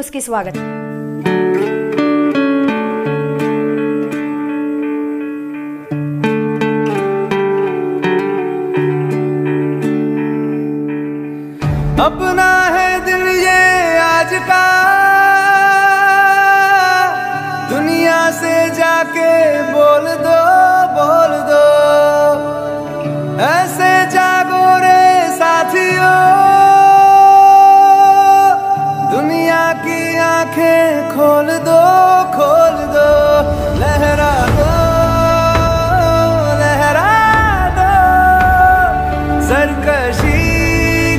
News की स्वागत। अपना है दिल ये आज का, दुनिया से जाके बोल दो, बोल दो। ऐसे जागो रे साथियों, दुनिया की आंखें खोल दो, खोल दो। लहरा दो, लहरा दो, सरकशी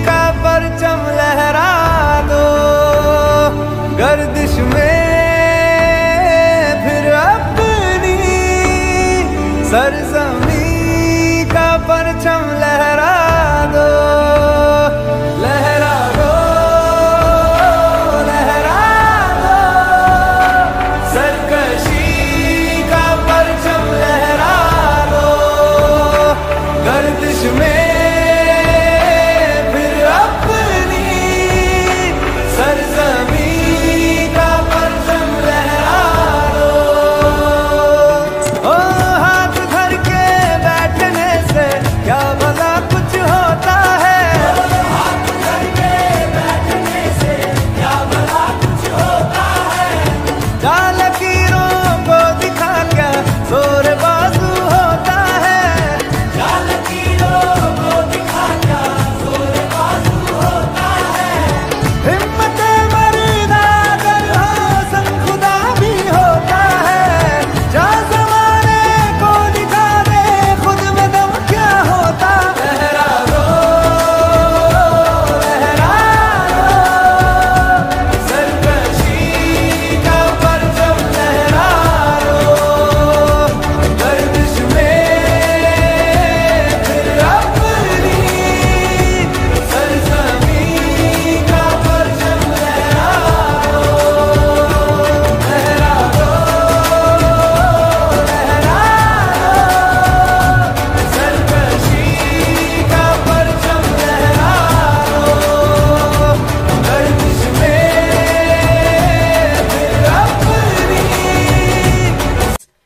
का परचम लहरा दो। गर्दिश में फिर अपनी सरजमी का परचम लहरा दो। लहरा दो, लहरा दो, सरकशी का परचम लहरा दो। गर्दिश में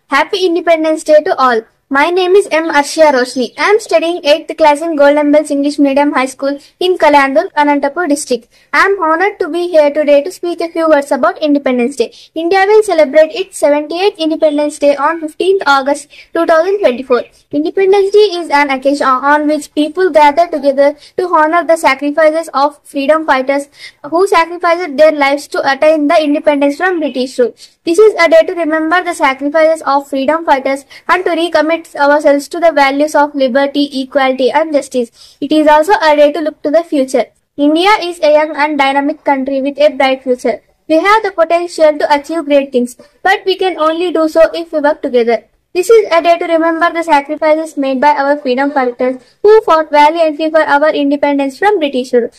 Happy Independence Day to all. My name is M. Arshia Roshni. I am studying 8th class in Golden Bells English Medium High School in Kalandur, Anantapur district. I am honored to be here today to speak a few words about Independence Day. India will celebrate its 78th Independence Day on 15th August 2024. Independence Day is an occasion on which people gather together to honor the sacrifices of freedom fighters who sacrificed their lives to attain the independence from British rule. This is a day to remember the sacrifices of freedom fighters and to recommit ourselves to the values of liberty, equality and justice. It is also a day to look to the future. India is a young and dynamic country with a bright future. We have the potential to achieve great things, but we can only do so if we work together. This is a day to remember the sacrifices made by our freedom fighters who fought valiantly for our independence from British rule.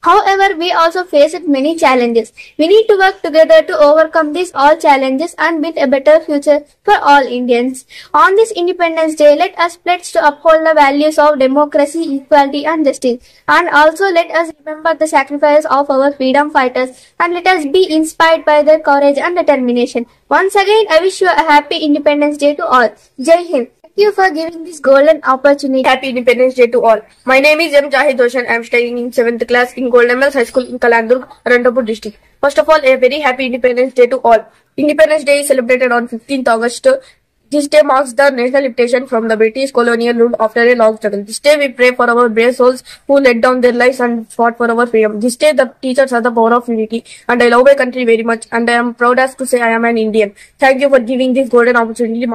However, we also faced many challenges. We need to work together to overcome these all challenges and build a better future for all Indians. On this Independence Day, let us pledge to uphold the values of democracy, equality and justice. And also let us remember the sacrifice of our freedom fighters and let us be inspired by their courage and determination. Once again, I wish you a happy Independence Day to all. Jai Hind. Thank you for giving this golden opportunity. Happy Independence Day to all. My name is M. Jahid Hoshan. I am studying in 7th class in Golden Bells High School in Kalandur, Anantapur district. First of all, a very happy Independence Day to all. Independence Day is celebrated on 15th August. This day marks the national liberation from the British colonial rule after a long struggle. This day we pray for our brave souls who laid down their lives and fought for our freedom. This day the teachers are the power of unity, and I love my country very much, and I am proud as to say I am an Indian. Thank you for giving this golden opportunity.